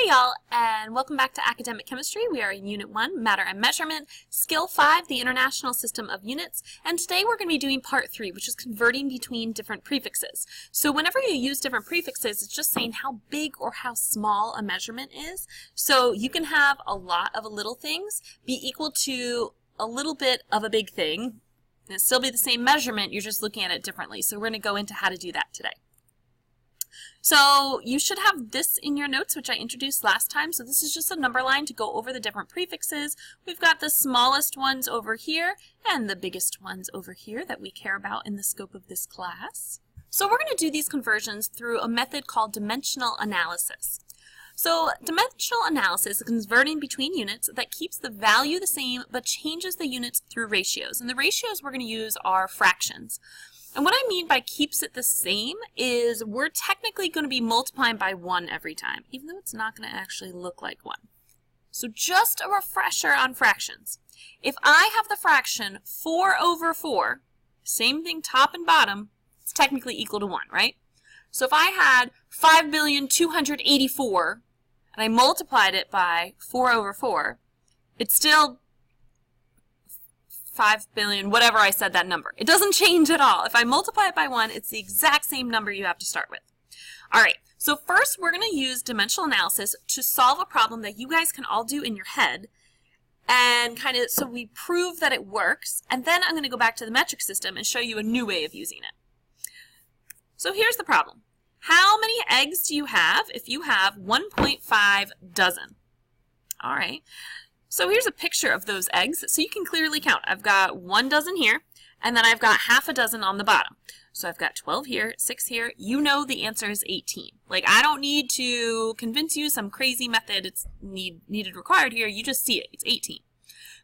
Hey y'all, and welcome back to Academic Chemistry. We are in Unit 1, Matter and Measurement, Skill 5, the International System of Units, and today we're going to be doing Part 3, which is converting between different prefixes. So whenever you use different prefixes, it's just saying how big or how small a measurement is. So you can have a lot of little things be equal to a little bit of a big thing, and it still be the same measurement, you're just looking at it differently. So we're going to go into how to do that today. So you should have this in your notes, which I introduced last time. So this is just a number line to go over the different prefixes. We've got the smallest ones over here and the biggest ones over here that we care about in the scope of this class. So we're going to do these conversions through a method called dimensional analysis. So dimensional analysis is converting between units that keeps the value the same but changes the units through ratios. And the ratios we're going to use are fractions. And what I mean by keeps it the same is we're technically going to be multiplying by 1 every time, even though it's not going to actually look like 1. So just a refresher on fractions. If I have the fraction 4 over 4, same thing top and bottom, it's technically equal to 1, right? So if I had 5,284,000,000 and I multiplied it by 4 over 4, it's still 5 billion, whatever I said that number. It doesn't change at all. If I multiply it by 1, it's the exact same number you have to start with. All right, so first we're going to use dimensional analysis to solve a problem that you guys can all do in your head, and so we prove that it works, and then I'm going to go back to the metric system and show you a new way of using it. So here's the problem. How many eggs do you have if you have 1.5 dozen? All right. So here's a picture of those eggs, so you can clearly count. I've got 1 dozen here, and then I've got half a dozen on the bottom. So I've got 12 here, 6 here. You know the answer is 18. Like, I don't need to convince you some crazy method it's needed required here. You just see it. It's 18.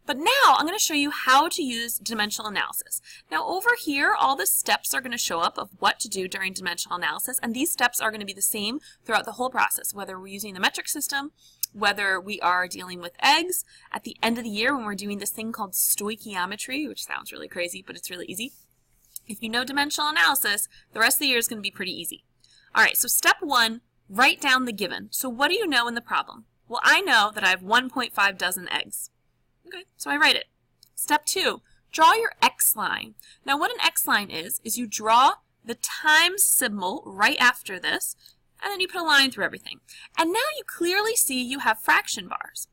But now I'm going to show you how to use dimensional analysis. Now over here, all the steps are going to show up of what to do during dimensional analysis, and these steps are going to be the same throughout the whole process, whether we're using the metric system, whether we are dealing with eggs. At the end of the year when we're doing this thing called stoichiometry, which sounds really crazy, but it's really easy. If you know dimensional analysis, the rest of the year is going to be pretty easy. All right, so step 1, write down the given. So what do you know in the problem? Well, I know that I have 1.5 dozen eggs. Okay, so I write it. Step 2, draw your X line. Now what an X line is you draw the times symbol right after this, and then you put a line through everything. And now you clearly see you have fraction bars.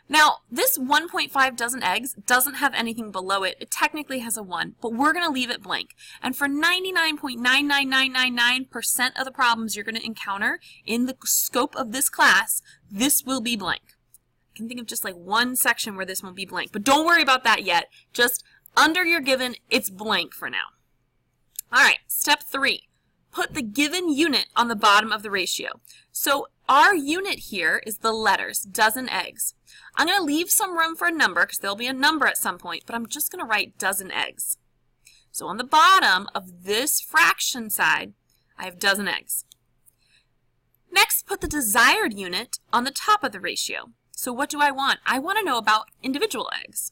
Now, this 1.5 dozen eggs doesn't have anything below it. It technically has a 1, but we're going to leave it blank. And for 99.99999% of the problems you're going to encounter in the scope of this class, this will be blank. I can think of just like one section where this won't be blank, but don't worry about that yet. Just under your given, it's blank for now. All right, step 3. Put the given unit on the bottom of the ratio. So our unit here is the letters, dozen eggs. I'm going to leave some room for a number because there'll be a number at some point, but I'm just going to write dozen eggs. So on the bottom of this fraction side, I have dozen eggs. Next, put the desired unit on the top of the ratio. So what do I want? I want to know about individual eggs.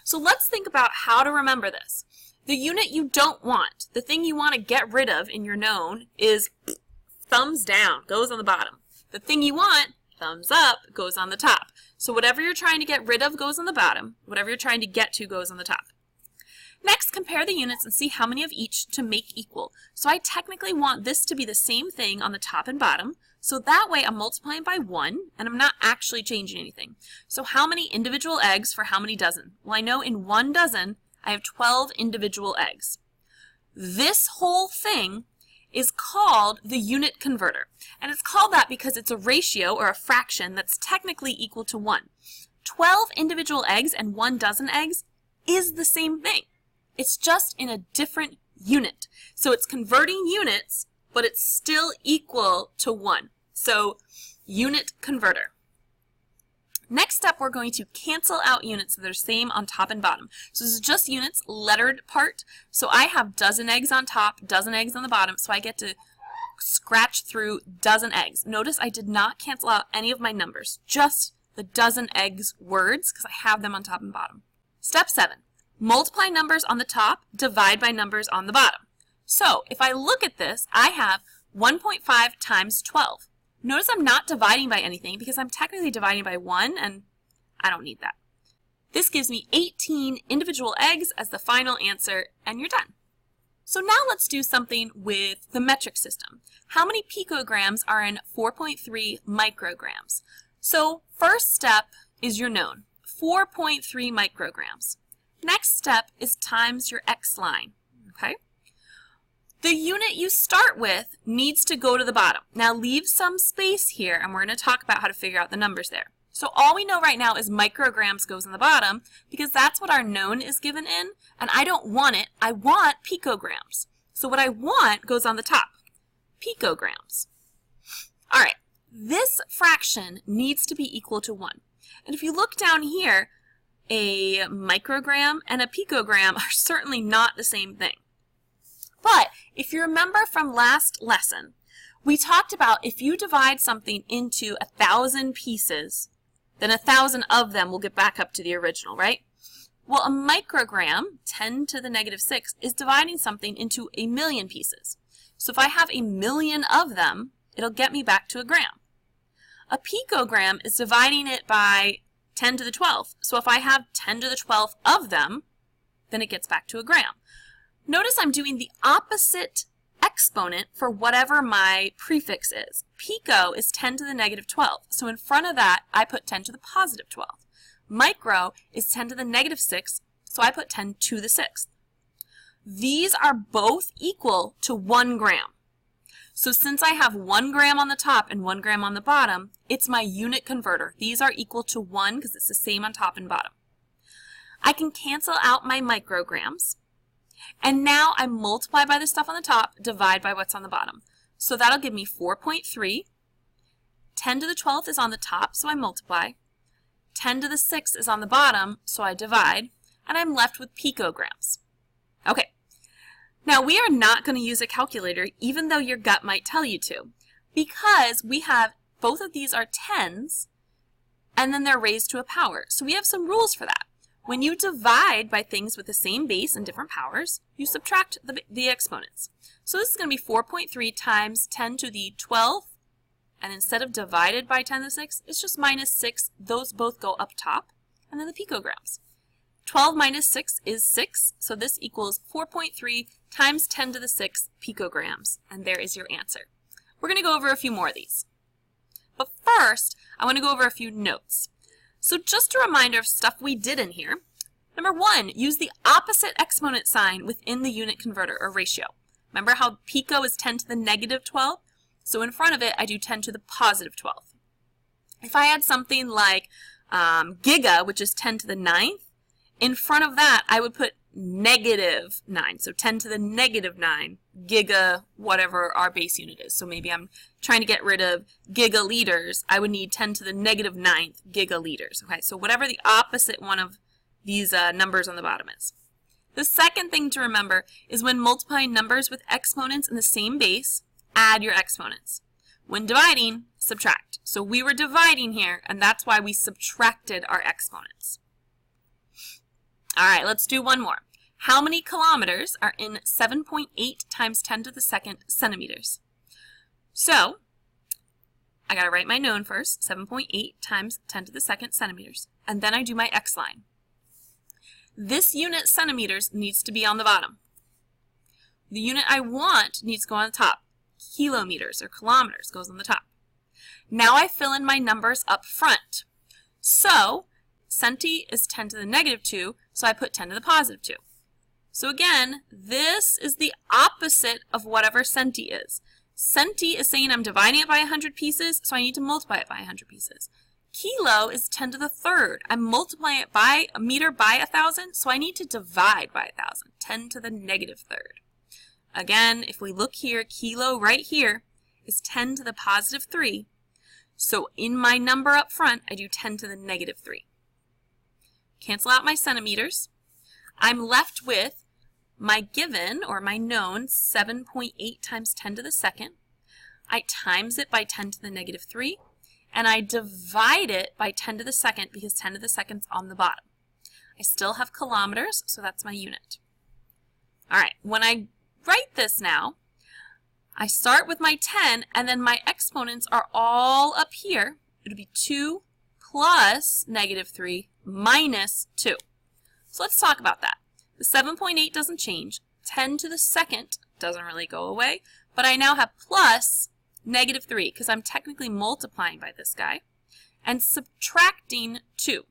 So let's think about how to remember this. The unit you don't want, the thing you want to get rid of in your known, is thumbs down, goes on the bottom. The thing you want, thumbs up, goes on the top. So whatever you're trying to get rid of goes on the bottom. Whatever you're trying to get to goes on the top. Next, compare the units and see how many of each to make equal. So I technically want this to be the same thing on the top and bottom. So that way I'm multiplying by 1, and I'm not actually changing anything. So how many individual eggs for how many dozen? Well, I know in 1 dozen, I have 12 individual eggs. This whole thing is called the unit converter. And it's called that because it's a ratio or a fraction that's technically equal to 1. 12 individual eggs and 1 dozen eggs is the same thing. It's just in a different unit. So it's converting units, but it's still equal to 1. So unit converter. Next step, we're going to cancel out units that are same on top and bottom. So this is just units, lettered part. So I have dozen eggs on top, dozen eggs on the bottom, so I get to scratch through dozen eggs. Notice I did not cancel out any of my numbers, just the dozen eggs words, because I have them on top and bottom. Step 7, multiply numbers on the top, divide by numbers on the bottom. So if I look at this, I have 1.5 times 12. Notice I'm not dividing by anything because I'm technically dividing by 1, and I don't need that. This gives me 18 individual eggs as the final answer, and you're done. So now let's do something with the metric system. How many picograms are in 4.3 micrograms? So first step is your known, 4.3 micrograms. Next step is times your X line, okay? The unit you start with needs to go to the bottom. Now leave some space here, and we're going to talk about how to figure out the numbers there. So all we know right now is micrograms goes in the bottom because that's what our known is given in, and I don't want it. I want picograms. So what I want goes on the top, picograms. All right, this fraction needs to be equal to 1. And if you look down here, a microgram and a picogram are certainly not the same thing. But if you remember from last lesson, we talked about if you divide something into 1,000 pieces, then 1,000 of them will get back up to the original, right? Well, a microgram, 10 to the negative 6, is dividing something into 1,000,000 pieces. So if I have 1,000,000 of them, it'll get me back to a gram. A picogram is dividing it by 10 to the 12th. So if I have 10 to the 12th of them, then it gets back to a gram. Notice I'm doing the opposite exponent for whatever my prefix is. Pico is 10 to the negative 12. So in front of that, I put 10 to the positive 12. Micro is 10 to the negative 6, so I put 10 to the 6th. These are both equal to 1 gram. So since I have 1 gram on the top and 1 gram on the bottom, it's my unit converter. These are equal to 1 because it's the same on top and bottom. I can cancel out my micrograms. And now I multiply by the stuff on the top, divide by what's on the bottom. So that'll give me 4.3. 10 to the 12th is on the top, so I multiply. 10 to the 6th is on the bottom, so I divide. And I'm left with picograms. Okay. Now we are not going to use a calculator, even though your gut might tell you to, because we have, both of these are tens, and then they're raised to a power. So we have some rules for that. When you divide by things with the same base and different powers, you subtract the exponents. So this is going to be 4.3 times 10 to the 12th, and instead of divided by 10 to the 6th, it's just minus 6. Those both go up top, and then the picograms. 12 minus 6 is 6, so this equals 4.3 times 10 to the 6th picograms, and there is your answer. We're going to go over a few more of these. But first, I want to go over a few notes. So just a reminder of stuff we did in here. Number 1, use the opposite exponent sign within the unit converter or ratio. Remember how pico is 10 to the negative 12? So in front of it, I do 10 to the positive 12. If I had something like giga, which is 10 to the 9th, in front of that, I would put negative 9. So 10 to the negative 9, giga, whatever our base unit is. So maybe I'm trying to get rid of gigaliters. I would need 10 to the negative 9th gigaliters. Okay, so whatever the opposite one of these numbers on the bottom is. The second thing to remember is when multiplying numbers with exponents in the same base, add your exponents. When dividing, subtract. So we were dividing here, and that's why we subtracted our exponents. All right, let's do one more. How many kilometers are in 7.8 times 10 to the 2nd centimeters? So, I got to write my known first, 7.8 times 10 to the 2nd centimeters, and then I do my X line. This unit centimeters needs to be on the bottom. The unit I want needs to go on the top. Kilometers or kilometers goes on the top. Now I fill in my numbers up front. So, centi is 10 to the negative 2, so I put 10 to the positive 2. So again, this is the opposite of whatever centi is. Centi is saying I'm dividing it by 100 pieces, so I need to multiply it by 100 pieces. Kilo is 10 to the 3rd. I'm multiplying it by a meter by 1,000, so I need to divide by 1,000. 10 to the negative 3rd. Again, if we look here, kilo right here is 10 to the positive 3. So in my number up front, I do 10 to the negative 3. Cancel out my centimeters. I'm left with my given, or my known, 7.8 times 10 to the 2nd. I times it by 10 to the negative 3, and I divide it by 10 to the 2nd because 10 to the 2nd's on the bottom. I still have kilometers, so that's my unit. All right, when I write this now, I start with my 10, and then my exponents are all up here. It would be 2 plus -3 minus 2. So let's talk about that. The 7.8 doesn't change. 10 to the second doesn't really go away, but I now have plus -3 because I'm technically multiplying by this guy and subtracting 2.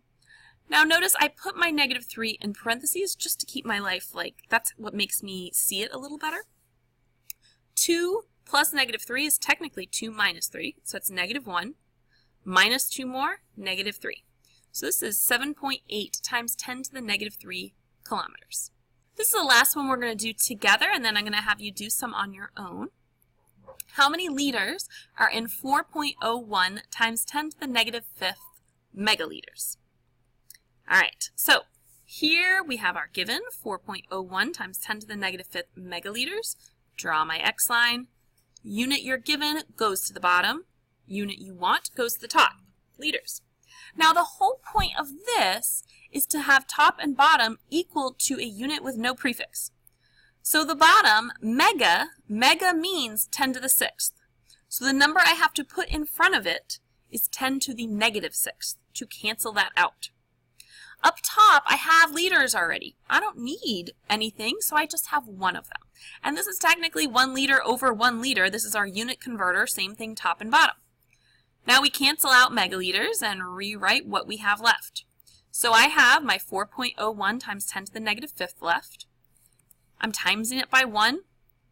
Now notice I put my -3 in parentheses just to keep my life, like, that's what makes me see it a little better. 2 plus -3 is technically 2 minus 3, so it's -1, minus 2 more, -3. So this is 7.8 times 10 to the -3 kilometers. This is the last one we're going to do together, and then I'm going to have you do some on your own. How many liters are in 4.01 times 10 to the -5 megaliters? All right, so here we have our given, 4.01 times 10 to the -5 megaliters. Draw my X line. Unit you're given goes to the bottom. Unit you want goes to the top, liters. Now the whole point of this is to have top and bottom equal to a unit with no prefix. So the bottom, mega means 10 to the 6th. So the number I have to put in front of it is 10 to the -6th to cancel that out. Up top, I have liters already. I don't need anything, so I just have one of them. And this is technically 1 liter over 1 liter. This is our unit converter, same thing top and bottom. Now we cancel out megaliters and rewrite what we have left. So I have my 4.01 times 10 to the -5 left. I'm timesing it by 1.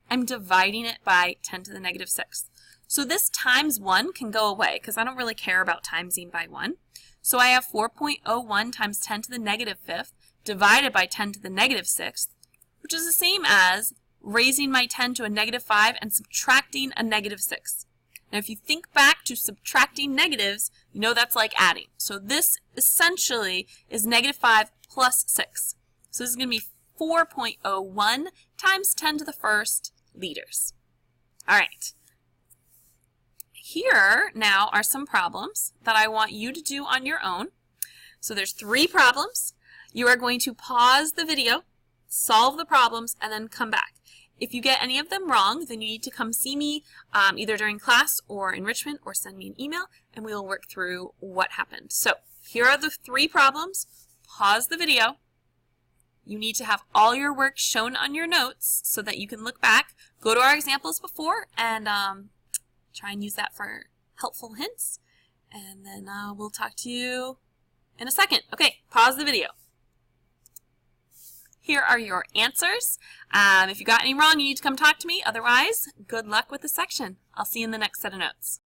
I'm dividing it by 10 to the -6. So this times 1 can go away because I don't really care about timesing by 1. So I have 4.01 times 10 to the -5 divided by 10 to the -6, which is the same as raising my 10 to a -5 and subtracting a -6. Now if you think back to subtracting negatives, you know that's like adding. So this essentially is -5 plus 6. So this is going to be 4.01 times 10 to the 1st liters. All right. Here now are some problems that I want you to do on your own. So there's 3 problems. You are going to pause the video, solve the problems, and then come back. If you get any of them wrong, then you need to come see me either during class or enrichment, or send me an email, and we will work through what happened. So here are the 3 problems. Pause the video. You need to have all your work shown on your notes so that you can look back, go to our examples before, and try and use that for helpful hints. And then we'll talk to you in a second. Okay, pause the video. Here are your answers. If you got any wrong, you need to come talk to me. Otherwise, good luck with the section. I'll see you in the next set of notes.